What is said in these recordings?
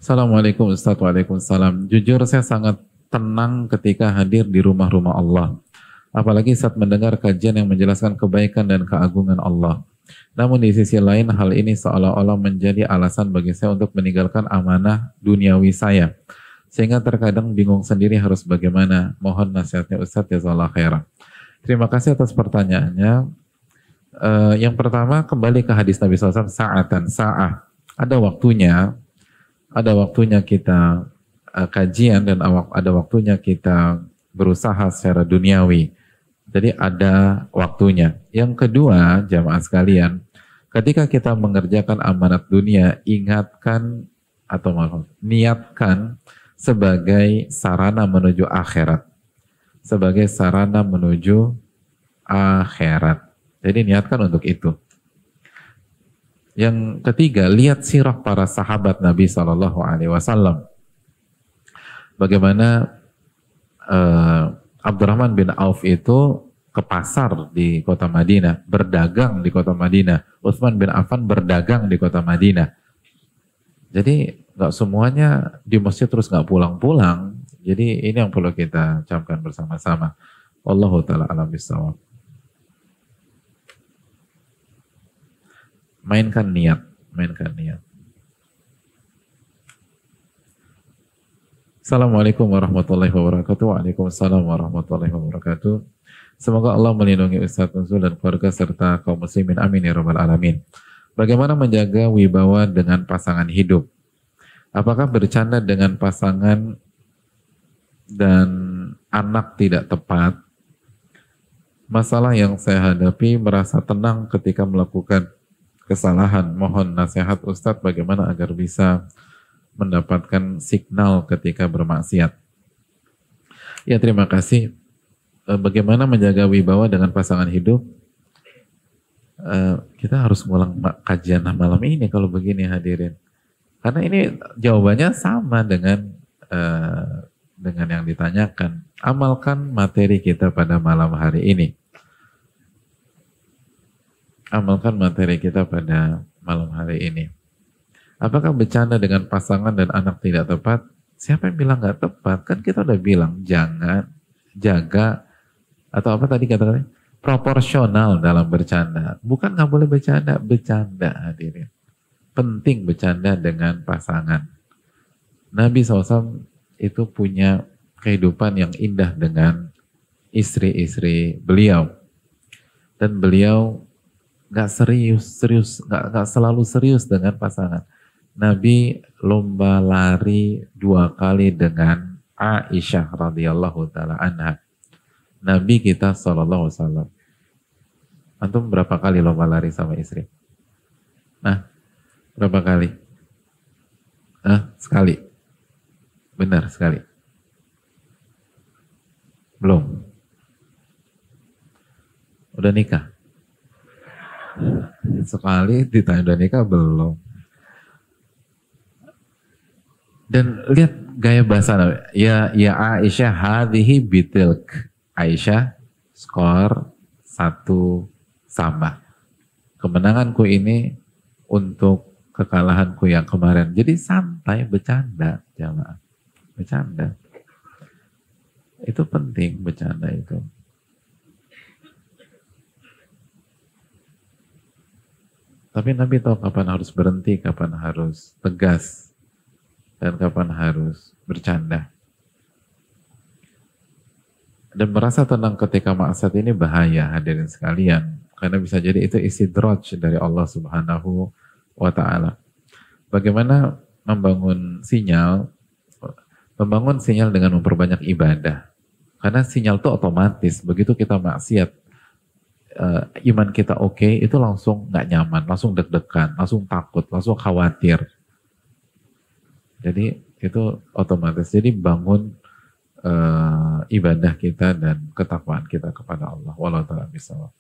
Assalamualaikum Ustaz, waalaikumsalam. Jujur saya sangat tenang ketika hadir di rumah-rumah Allah. Apalagi saat mendengar kajian yang menjelaskan kebaikan dan keagungan Allah. Namun di sisi lain hal ini seolah-olah menjadi alasan bagi saya untuk meninggalkan amanah duniawi saya. Sehingga terkadang bingung sendiri harus bagaimana. Mohon nasihatnya Ustaz, jazakallahu khairan. Terima kasih atas pertanyaannya. Yang pertama kembali ke hadis Nabi SAW, sa'atan, sa'ah. Ada waktunya, kita kajian dan ada waktunya kita berusaha secara duniawi. Jadi ada waktunya. Yang kedua, jamaah sekalian, ketika kita mengerjakan amanat dunia, niatkan sebagai sarana menuju akhirat. Sebagai sarana menuju akhirat. Jadi niatkan untuk itu. Yang ketiga, lihat sirah para sahabat Nabi SAW. Bagaimana Abdurrahman bin Auf itu ke pasar di kota Madinah, berdagang di kota Madinah. Utsman bin Affan berdagang di kota Madinah. Jadi nggak semuanya di masjid terus nggak pulang-pulang. Jadi ini yang perlu kita camkan bersama-sama. Wallahu ta'ala alam bisawab. Mainkan niat. Assalamualaikum warahmatullahi wabarakatuh. Waalaikumsalam warahmatullahi wabarakatuh. Semoga Allah melindungi Ustadz Nuzul dan keluarga serta kaum muslimin. Amin ya rabbal alamin. Bagaimana menjaga wibawa dengan pasangan hidup? Apakah bercanda dengan pasangan dan anak tidak tepat? Masalah yang saya hadapi, merasa tenang ketika melakukan kesalahan. Mohon nasihat Ustadz bagaimana agar bisa mendapatkan signal ketika bermaksiat. Ya, terima kasih. Bagaimana menjaga wibawa dengan pasangan hidup? Kita harus ngulang kajian malam ini kalau begini hadirin. Karena ini jawabannya sama dengan yang ditanyakan. Amalkan materi kita pada malam hari ini. Amalkan materi kita pada malam hari ini. Apakah bercanda dengan pasangan dan anak tidak tepat? Siapa yang bilang nggak tepat? Kan kita udah bilang jangan, jaga, atau apa tadi kata-katanya? Proporsional dalam bercanda. Bukan nggak boleh bercanda hadirin. Penting bercanda dengan pasangan. Nabi SAW itu punya kehidupan yang indah dengan istri-istri beliau. Dan beliau nggak nggak selalu serius dengan pasangan. Nabi lomba lari 2 kali dengan Aisyah radhiyallahu taala anha. Nabi kita sallallahu alaihi wasallam. Antum berapa kali lomba lari sama istri? Nah, berapa kali? Sekali. Benar, sekali. Belum. Udah nikah? Sekali ditanya udah nikah belum. Dan lihat gaya bahasa Nabi. Ya Aisyah hadhihi bitilk. Aisyah skor 1-sama. Kemenanganku ini untuk kekalahanku yang kemarin. Jadi santai bercanda jamaah. Bercanda. Itu penting bercanda itu. Tapi Nabi tahu kapan harus berhenti, kapan harus tegas, dan kapan harus bercanda. Dan merasa tenang ketika maksiat ini bahaya hadirin sekalian. Karena bisa jadi itu istidraj dari Allah Subhanahu wa ta'ala. Bagaimana membangun sinyal? Membangun sinyal dengan memperbanyak ibadah. Karena sinyal itu otomatis. Begitu kita maksiat, iman kita oke, itu langsung nggak nyaman, langsung deg-degan, langsung takut, langsung khawatir. Jadi itu otomatis. Jadi bangun ibadah kita dan ketakwaan kita kepada Allah. Wallahu ta'ala bishawab.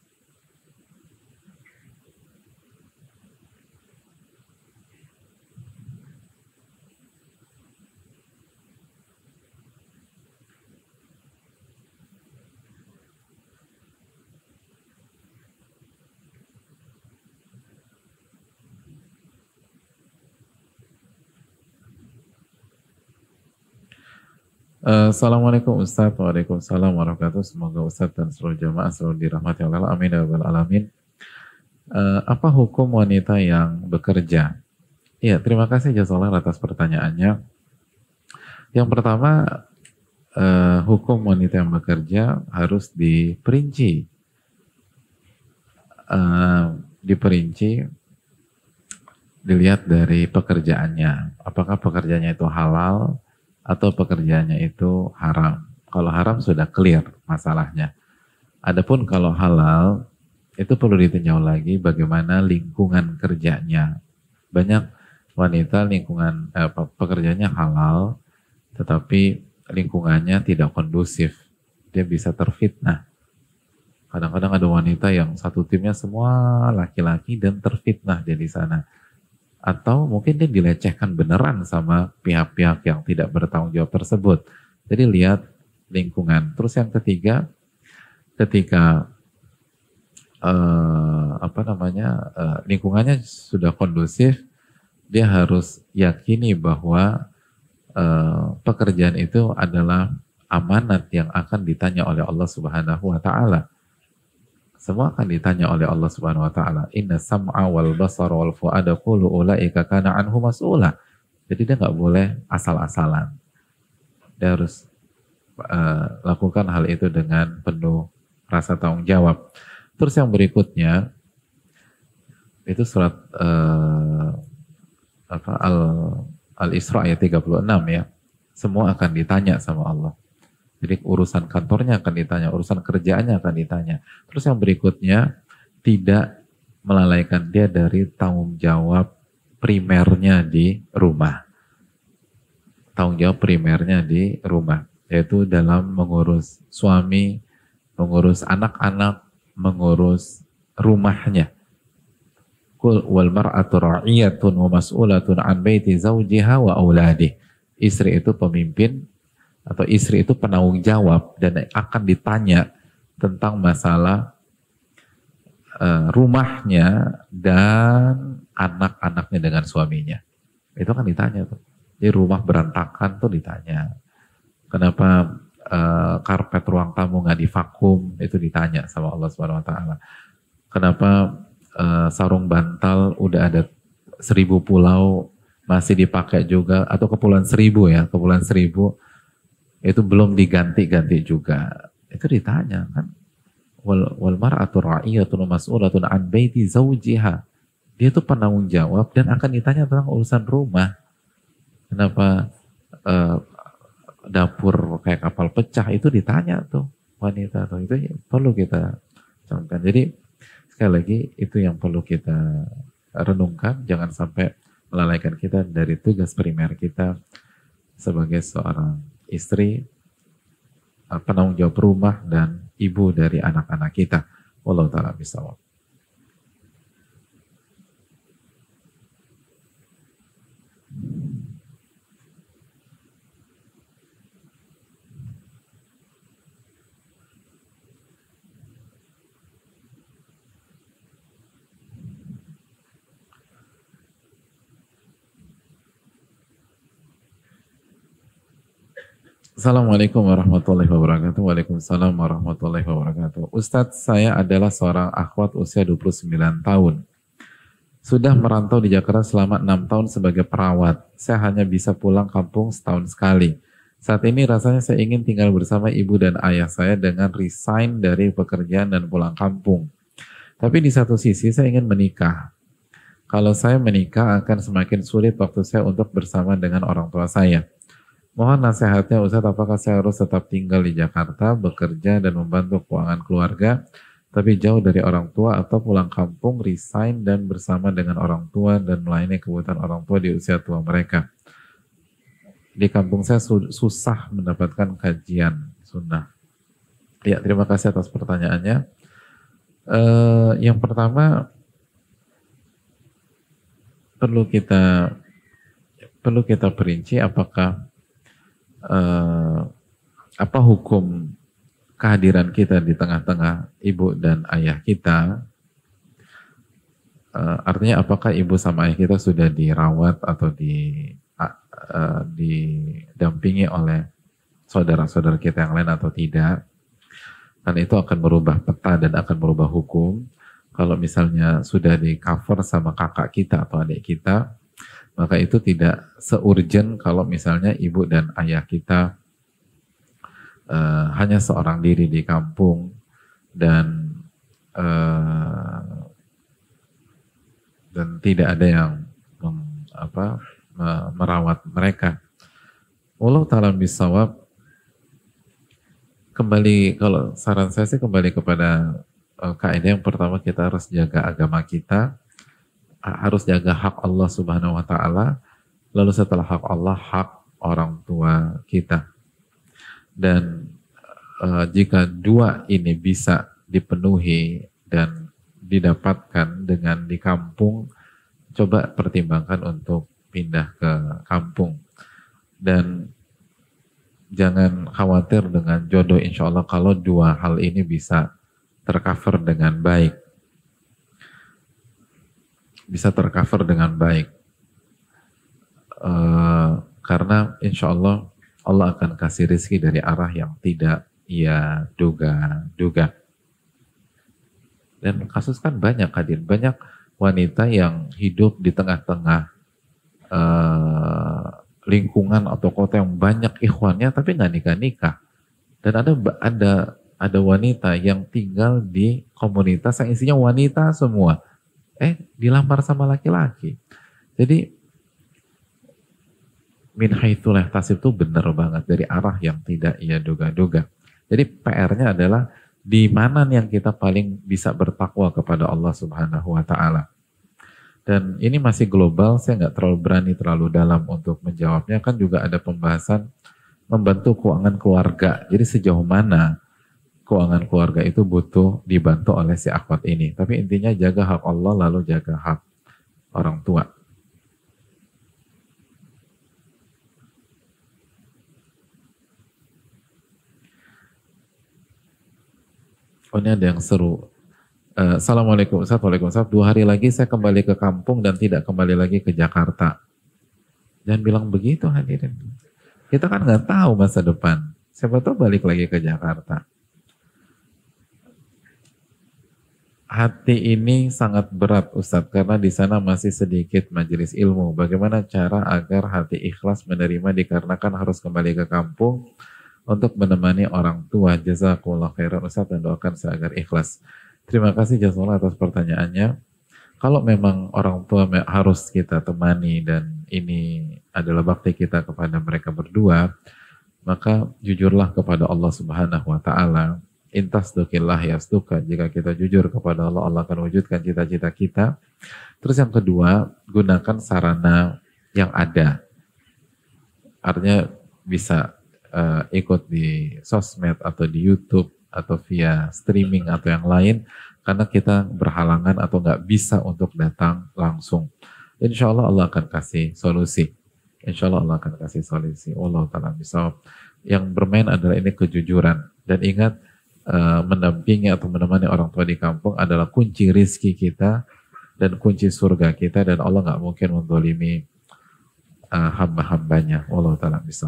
Assalamualaikum Ustaz, waalaikumsalam warahmatullahi wabarakatuh. Semoga Ustaz dan seluruh jamaah selalu dirahmati oleh Allah. Amin ya rabbal alamin. Apa hukum wanita yang bekerja? Iya, terima kasih jazakallah atas pertanyaannya. Yang pertama, hukum wanita yang bekerja harus diperinci. Diperinci, dilihat dari pekerjaannya. Apakah pekerjaannya itu halal atau pekerjaannya itu haram. Kalau haram sudah clear masalahnya. Adapun kalau halal, itu perlu ditinjau lagi bagaimana lingkungan kerjanya. Banyak wanita pekerjaannya halal, tetapi lingkungannya tidak kondusif. Dia bisa terfitnah. Kadang-kadang ada wanita yang satu timnya semua laki-laki dan terfitnah dia di sana. Atau mungkin dia dilecehkan beneran sama pihak-pihak yang tidak bertanggung jawab tersebut. Jadi lihat lingkungan. Terus yang ketiga, ketika lingkungannya sudah kondusif, dia harus yakini bahwa pekerjaan itu adalah amanat yang akan ditanya oleh Allah Subhanahu wa taala. Semua akan ditanya oleh Allah Subhanahu wa taala. Inna sam'a wal basara wal fu'ada kullu ulaika kana anhu mas'ula. Jadi dia nggak boleh asal-asalan. Dia harus lakukan hal itu dengan penuh rasa tanggung jawab. Terus yang berikutnya itu surat Al-Isra ayat 36 ya. Semua akan ditanya sama Allah. Jadi urusan kantornya akan ditanya, urusan kerjaannya akan ditanya. Terus yang berikutnya, tidak melalaikan dia dari tanggung jawab primernya di rumah. Tanggung jawab primernya di rumah, yaitu dalam mengurus suami, mengurus anak-anak, mengurus rumahnya. Qul wal mar'atu ra'iyatun wa mas'ulatun an baiti zawjiha wa auladih. Istri itu pemimpin, atau istri itu penanggung jawab dan akan ditanya tentang masalah rumahnya dan anak-anaknya dengan suaminya. Itu kan ditanya tuh. Di rumah berantakan tuh ditanya. Kenapa karpet ruang tamu nggak divakum? Itu ditanya sama Allah Subhanahu Wa Taala. Kenapa sarung bantal udah ada 1000 pulau masih dipakai juga, atau Kepulauan Seribu ya, Kepulauan Seribu itu belum diganti-ganti juga. Itu ditanya kan. Wal mar'atu ra'iyatun mas'ulatun an baiti zawjiha. Dia itu penanggung jawab dan akan ditanya tentang urusan rumah. Kenapa dapur kayak kapal pecah, itu ditanya tuh wanita tuh. Itu perlu kita camkan. Jadi sekali lagi itu yang perlu kita renungkan, jangan sampai melalaikan kita dari tugas primer kita sebagai seorang istri, penanggung jawab rumah, dan ibu dari anak-anak kita. Wallahu ta'ala bishawab. Assalamualaikum warahmatullahi wabarakatuh. Waalaikumsalam warahmatullahi wabarakatuh. Ustadz, saya adalah seorang akhwat usia 29 tahun. Sudah merantau di Jakarta selama 6 tahun sebagai perawat. Saya hanya bisa pulang kampung setahun sekali. Saat ini rasanya saya ingin tinggal bersama ibu dan ayah saya dengan resign dari pekerjaan dan pulang kampung. Tapi di satu sisi saya ingin menikah. Kalau saya menikah akan semakin sulit waktu saya untuk bersama dengan orang tua saya. Mohon nasihatnya Ustadz, apakah saya harus tetap tinggal di Jakarta, bekerja dan membantu keuangan keluarga, tapi jauh dari orang tua, atau pulang kampung, resign dan bersama dengan orang tua dan melayani kebutuhan orang tua di usia tua mereka. Di kampung saya susah mendapatkan kajian sunnah. Ya, terima kasih atas pertanyaannya. Yang pertama, perlu kita perinci apakah apa hukum kehadiran kita di tengah-tengah ibu dan ayah kita. Artinya apakah ibu sama ayah kita sudah dirawat atau didampingi oleh saudara-saudara kita yang lain atau tidak. Dan itu akan merubah peta dan akan merubah hukum. Kalau misalnya sudah di cover sama kakak kita atau adik kita, maka itu tidak se-urgent kalau misalnya ibu dan ayah kita hanya seorang diri di kampung dan tidak ada yang merawat mereka. Allah ta'ala bisawab, kembali, kalau saran saya sih kembali kepada kaidah yang pertama, kita harus jaga agama kita, harus jaga hak Allah Subhanahu wa taala, lalu setelah hak Allah, hak orang tua kita. Dan jika dua ini bisa dipenuhi dan didapatkan dengan di kampung, coba pertimbangkan untuk pindah ke kampung. Dan jangan khawatir dengan jodoh, insya Allah kalau dua hal ini bisa tercover dengan baik. Bisa tercover dengan baik. Karena insya Allah, Allah akan kasih rezeki dari arah yang tidak ia duga-duga. Dan kasus kan banyak, hadir. Banyak wanita yang hidup di tengah-tengah lingkungan atau kota yang banyak ikhwannya tapi nggak nikah-nikah. Dan ada wanita yang tinggal di komunitas yang isinya wanita semua. Dilamar sama laki-laki. Jadi min haitsu la yahtasib itu benar banget, dari arah yang tidak ia duga-duga. Jadi PR-nya adalah di mana nih yang kita paling bisa bertakwa kepada Allah Subhanahu wa taala. Dan ini masih global, saya nggak terlalu berani terlalu dalam untuk menjawabnya. Kan juga ada pembahasan membantu keuangan keluarga. Jadi sejauh mana keuangan keluarga itu butuh dibantu oleh si akhwat ini. Tapi intinya jaga hak Allah lalu jaga hak orang tua. Oh, ini ada yang seru. Assalamualaikum Ustaz, waalaikumsalam. 2 hari lagi saya kembali ke kampung dan tidak kembali lagi ke Jakarta. Jangan bilang begitu hadirin. Kita kan nggak tahu masa depan. Siapa tahu balik lagi ke Jakarta. Hati ini sangat berat Ustaz, karena di sana masih sedikit majelis ilmu. Bagaimana cara agar hati ikhlas menerima dikarenakan harus kembali ke kampung untuk menemani orang tua? Jazakumullah khairan Ustaz, dan doakan saya agar ikhlas. Terima kasih jazakallah atas pertanyaannya. Kalau memang orang tua harus kita temani dan ini adalah bakti kita kepada mereka berdua, maka jujurlah kepada Allah Subhanahu wa taala. Intasdukillah yasduka. Jika kita jujur kepada Allah, Allah akan wujudkan cita-cita kita. Terus yang kedua, gunakan sarana yang ada. Artinya bisa ikut di sosmed atau di YouTube atau via streaming atau yang lain, karena kita berhalangan atau nggak bisa untuk datang langsung. Insya Allah Allah akan kasih solusi. Insya Allah Allah akan kasih solusi. Allah ta'ala bisa. Yang bermain adalah ini kejujuran. Dan ingat, mendampingi atau menemani orang tua di kampung adalah kunci rizki kita dan kunci surga kita, dan Allah nggak mungkin menzalimi hamba-hambanya. Allah ta'ala bisa.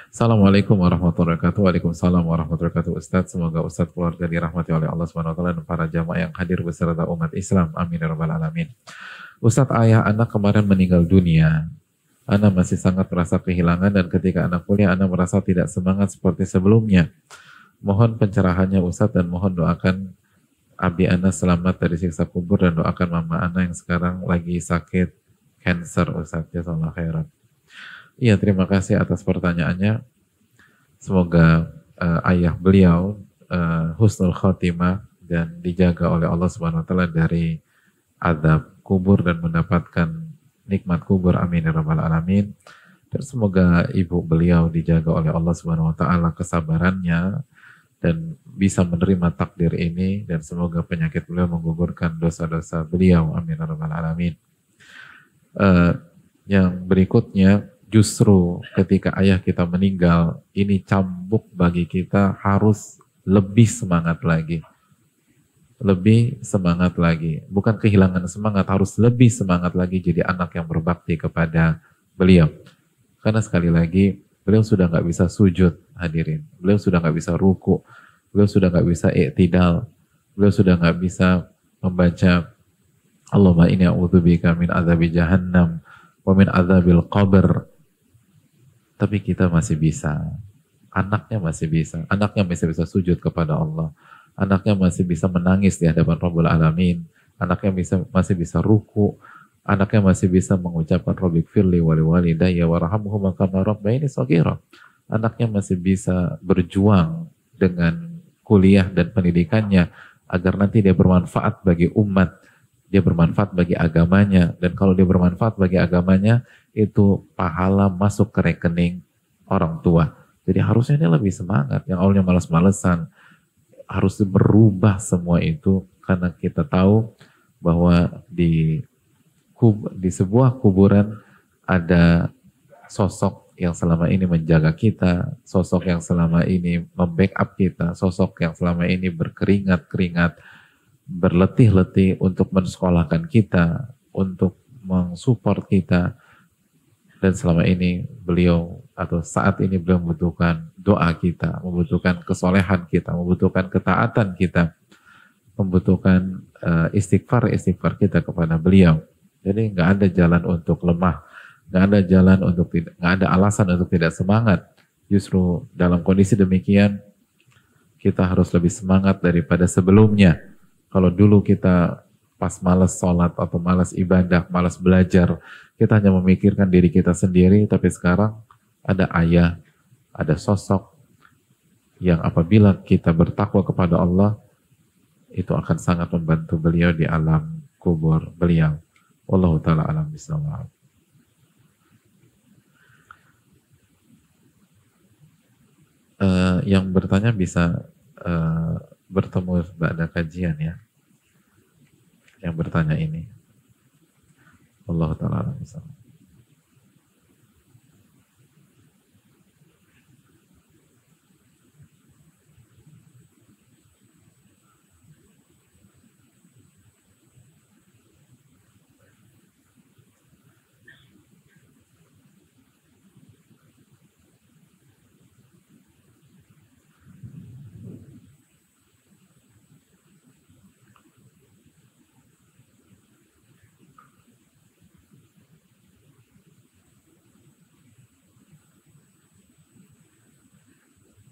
Assalamualaikum warahmatullahi wabarakatuh. Waalaikumsalam warahmatullahi wabarakatuh. Ustadz, semoga Ustadz keluarga dirahmati oleh Allah SWT dan para jamaah yang hadir beserta umat Islam. Amin ya rabbal alamin. Ustadz, ayah anak kemarin meninggal dunia. Anak masih sangat merasa kehilangan, dan ketika anak kuliah, anak merasa tidak semangat seperti sebelumnya. Mohon pencerahannya Ustadz, dan mohon doakan abi anak selamat dari siksa kubur, dan doakan mama anak yang sekarang lagi sakit cancer Ustadz. Jazakallahu khairan. Iya, terima kasih atas pertanyaannya. Semoga ayah beliau husnul khotimah dan dijaga oleh Allah Subhanahu wa taala dari azab kubur dan mendapatkan nikmat kubur. Amin ya rabbal alamin. Dan semoga ibu beliau dijaga oleh Allah Subhanahu wa taala kesabarannya dan bisa menerima takdir ini, dan semoga penyakit beliau menggugurkan dosa-dosa beliau. Amin ya rabbal alamin. Yang berikutnya, justru ketika ayah kita meninggal, ini cambuk bagi kita, harus lebih semangat lagi. Lebih semangat lagi. Bukan kehilangan semangat, harus lebih semangat lagi jadi anak yang berbakti kepada beliau. Karena sekali lagi, Beliau sudah nggak bisa sujud, hadirin. Beliau sudah nggak bisa ruku. Beliau sudah nggak bisa i'tidal. Beliau sudah nggak bisa membaca Allahumma inni a'udzubika min adzabi jahannam wa min adzabil qabr. Tapi kita masih bisa. Anaknya masih bisa. Anaknya masih bisa sujud kepada Allah. Anaknya masih bisa menangis di hadapan Rabbul Alamin. Anaknya masih bisa ruku. Anaknya masih bisa mengucapkan Rabbik firli wali walidayya warhamhuma kama rabbayani shaghira. Anaknya masih bisa berjuang dengan kuliah dan pendidikannya agar nanti dia bermanfaat bagi umat, dia bermanfaat bagi agamanya, dan kalau dia bermanfaat bagi agamanya, itu pahala masuk ke rekening orang tua. Jadi harusnya dia lebih semangat, yang awalnya malas-malesan, harus berubah semua itu, karena kita tahu bahwa di sebuah kuburan ada sosok yang selama ini menjaga kita, sosok yang selama ini membackup kita, sosok yang selama ini berkeringat-keringat, berletih-letih untuk mensekolahkan kita, untuk mensupport kita, dan selama ini beliau atau saat ini beliau membutuhkan doa kita, membutuhkan kesolehan kita, membutuhkan ketaatan kita, membutuhkan istighfar kita kepada beliau. Jadi nggak ada jalan untuk lemah, nggak ada jalan untuk tidak, nggak ada alasan untuk tidak semangat. Justru dalam kondisi demikian kita harus lebih semangat daripada sebelumnya. Kalau dulu kita pas malas sholat atau malas ibadah, malas belajar, kita hanya memikirkan diri kita sendiri, tapi sekarang ada ayah, ada sosok yang apabila kita bertakwa kepada Allah, itu akan sangat membantu beliau di alam kubur beliau. Wallahu ta'ala alam bisawab. Yang bertanya bisa bertemu pada kajian ya. Yang bertanya ini. Wallahu ta'ala alam bisawab.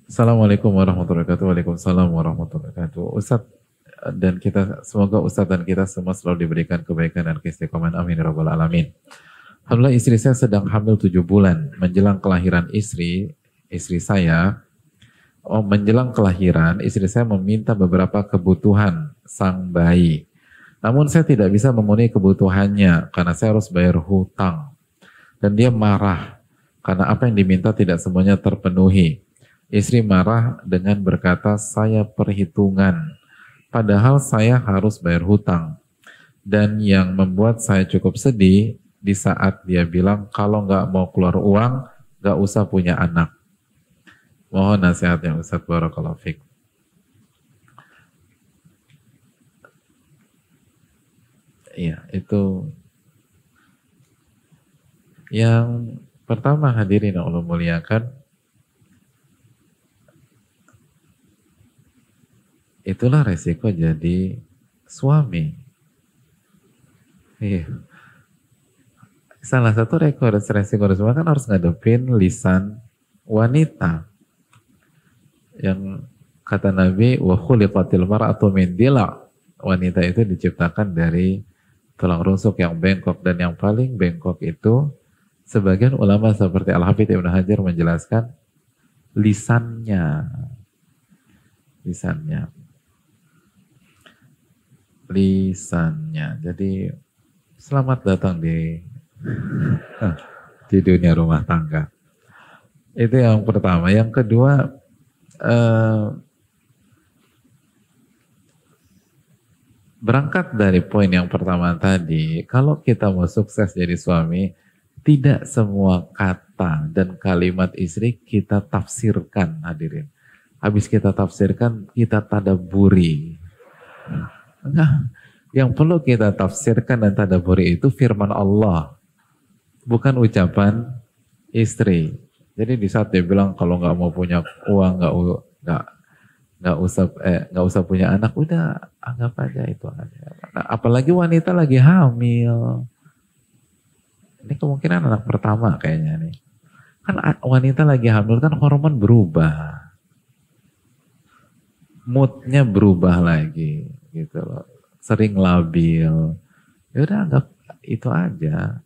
Assalamualaikum warahmatullahi wabarakatuh. Waalaikumsalam warahmatullahi wabarakatuh. Ustadz dan kita, semoga Ustadz dan kita semua selalu diberikan kebaikan dan keistiqomahan. Amin ya rabbal alamin. Alhamdulillah istri saya sedang hamil 7 bulan. Menjelang kelahiran menjelang kelahiran, istri saya meminta beberapa kebutuhan sang bayi. Namun saya tidak bisa memenuhi kebutuhannya karena saya harus bayar hutang. Dan dia marah karena apa yang diminta tidak semuanya terpenuhi. Istri marah dengan berkata, saya perhitungan, padahal saya harus bayar hutang. Dan yang membuat saya cukup sedih, di saat dia bilang, kalau nggak mau keluar uang, nggak usah punya anak. Mohon nasihatnya Ustaz, barakallahu fiik. Iya, itu yang pertama hadirin Allah muliakan, itulah resiko jadi suami. Iya. Salah satu resiko resiko kan harus ngadepin lisan wanita. Yang kata Nabi, wa khuliqatil mar'atu min dila'. Wanita itu diciptakan dari tulang rusuk yang bengkok, dan yang paling bengkok itu sebagian ulama seperti Al-Hafidz Ibnu Hajar menjelaskan lisannya. Jadi selamat datang di dunia rumah tangga. Itu yang pertama. Yang kedua, berangkat dari poin yang pertama tadi, kalau kita mau sukses jadi suami, tidak semua kata dan kalimat istri kita tafsirkan, hadirin. Habis kita tafsirkan, kita tadabburi. Nah, yang perlu kita tafsirkan dan tadabburi itu firman Allah, bukan ucapan istri. Jadi di saat dia bilang kalau nggak mau punya uang, nggak nggak usah punya anak, udah anggap aja itu aja. Nah, apalagi wanita lagi hamil. Ini kemungkinan anak pertama kayaknya nih. Kan wanita lagi hamil kan hormon berubah. Moodnya berubah lagi gitu loh. Sering labil. Ya udah anggap itu aja.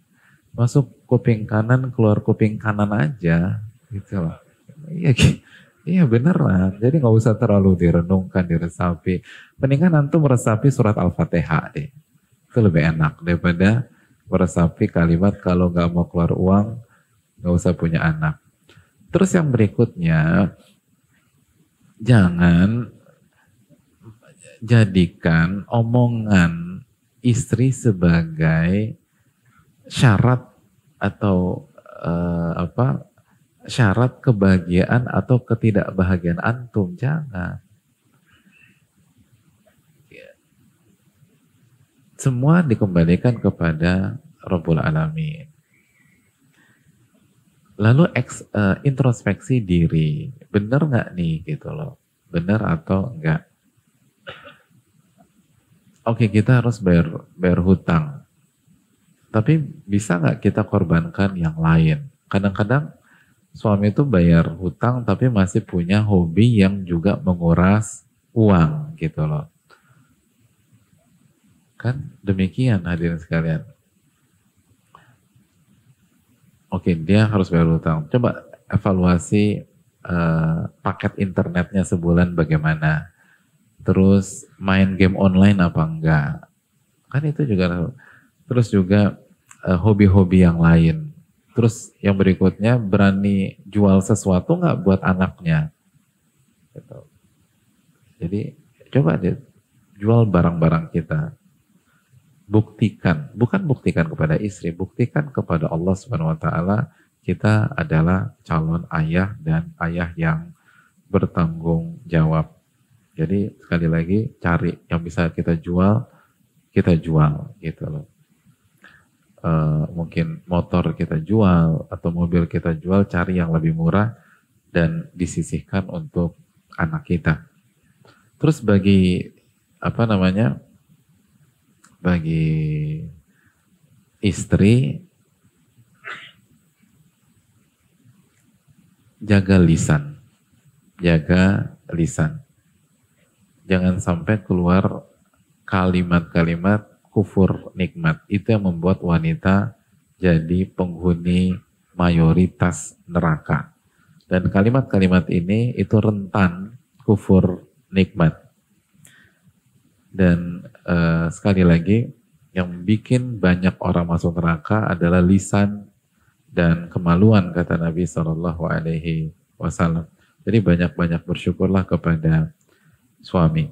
Masuk kuping kanan, keluar kuping kanan aja gitu loh. Iya, iya beneran. Jadi nggak usah terlalu direnungkan, diresapi. Mendingan antum meresapi surat Al-Fatihah deh. Itu lebih enak daripada meresapi kalimat kalau nggak mau keluar uang, nggak usah punya anak. Terus yang berikutnya, jangan jadikan omongan istri sebagai syarat atau syarat kebahagiaan atau ketidakbahagiaan antum. Jangan. Semua dikembalikan kepada Rabbul Alamin. Lalu introspeksi diri, benar nggak nih gitu loh, benar atau enggak? Oke, kita harus bayar hutang, tapi bisa nggak kita korbankan yang lain? Kadang-kadang suami itu bayar hutang tapi masih punya hobi yang juga menguras uang gitu loh. Kan demikian hadirin sekalian. Oke, dia harus bayar hutang. Coba evaluasi paket internetnya sebulan bagaimana. Terus main game online apa enggak. Kan itu juga. Terus juga hobi-hobi yang lain. Terus yang berikutnya berani jual sesuatu enggak buat anaknya. Gitu. Jadi coba deh jual barang-barang kita. Buktikan, bukan buktikan kepada istri, buktikan kepada Allah Subhanahu wa taala kita adalah calon ayah dan ayah yang bertanggung jawab. Jadi sekali lagi cari yang bisa kita jual gitu loh. Mungkin motor kita jual atau mobil kita jual, cari yang lebih murah dan disisihkan untuk anak kita. Terus bagi bagi istri, jaga lisan. Jangan sampai keluar kalimat-kalimat kufur nikmat. Itu yang membuat wanita jadi penghuni mayoritas neraka. Dan kalimat-kalimat ini itu rentan kufur nikmat. Dan sekali lagi yang bikin banyak orang masuk neraka adalah lisan dan kemaluan, kata Nabi SAW. Jadi banyak-banyak bersyukurlah kepada suami.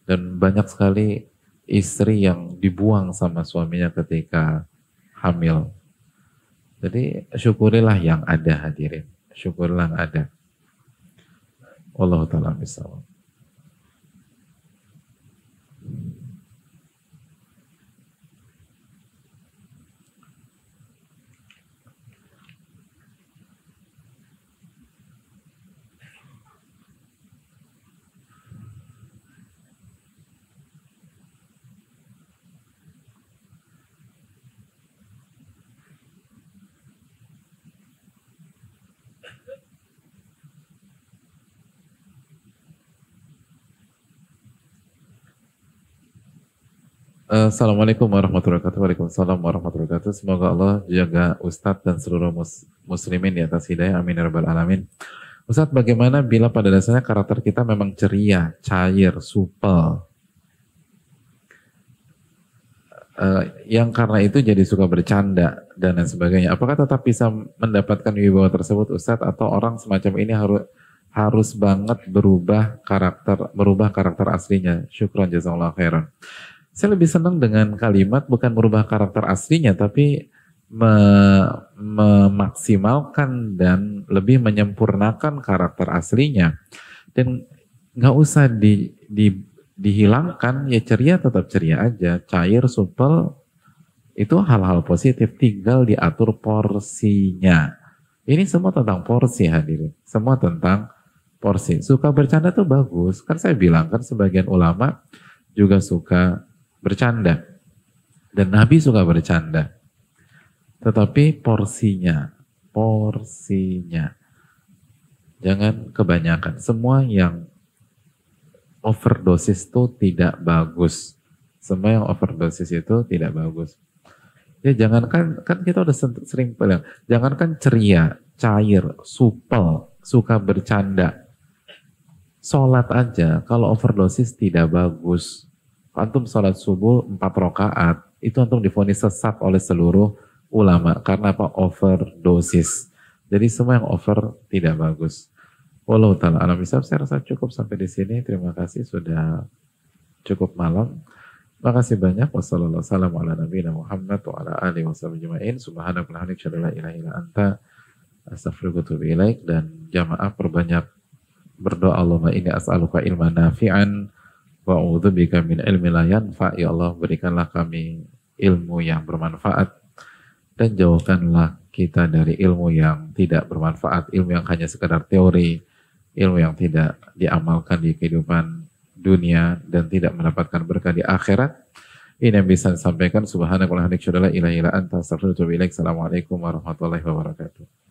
Dan banyak sekali istri yang dibuang sama suaminya ketika hamil. Jadi syukurilah yang ada hadirin. Syukurilah yang ada. Wallahu ta'ala bishawab. Assalamualaikum warahmatullahi wabarakatuh. Waalaikumsalam warahmatullahi wabarakatuh. Semoga Allah jaga Ustadz dan seluruh muslimin di atas hidayah. Amin ya rabbal alamin. Ustadz, bagaimana bila pada dasarnya karakter kita memang ceria, cair, supel, yang karena itu jadi suka bercanda dan lain sebagainya. Apakah tetap bisa mendapatkan wibawa tersebut, Ustadz, atau orang semacam ini harus banget merubah karakter aslinya? Syukran jazakallahu khairan. Saya lebih senang dengan kalimat bukan merubah karakter aslinya, tapi memaksimalkan dan lebih menyempurnakan karakter aslinya. Dan nggak usah dihilangkan, ya ceria tetap ceria aja, cair, supel, itu hal-hal positif, tinggal diatur porsinya. Ini semua tentang porsi hadirin. Semua tentang porsi. Suka bercanda tuh bagus. Kan saya bilang kan sebagian ulama juga suka bercanda. Dan Nabi suka bercanda. Tetapi porsinya. Jangan kebanyakan. Semua yang overdosis itu tidak bagus. Semua yang overdosis itu tidak bagus. Ya jangankan, kan kita udah sering bilang, jangankan ceria, cair, supel, suka bercanda. Sholat aja, kalau overdosis tidak bagus. Antum sholat subuh 4 rakaat, itu antum divonis sesat oleh seluruh ulama. Karena apa? Overdosis. Jadi semua yang over tidak bagus. Wallahu ta'ala alam bisawab. Saya rasa cukup sampai di sini. Terima kasih sudah cukup malam. Makasih banyak. Wassalamualaikum warahmatullahi wabarakatuh. Wa ala alihi wasallam. Subhanakallahumma wa bihamdika la ilaha illa anta astaghfiruka wa atubu ilaik. Dan jamaah perbanyak berdoa, Allahumma inni as'aluka ilman nafi'an wa a'udzubika min ilmin la yanfa'. Ya Allah, berikanlah kami ilmu yang bermanfaat dan jauhkanlah kita dari ilmu yang tidak bermanfaat, ilmu yang hanya sekedar teori, ilmu yang tidak diamalkan di kehidupan dunia dan tidak mendapatkan berkah di akhirat. Ini yang bisa disampaikan. Subhanakallahumma wa bihamdika la ilaha illa anta astaghfiruka wa atubu ilaik. Assalamualaikum warahmatullahi wabarakatuh.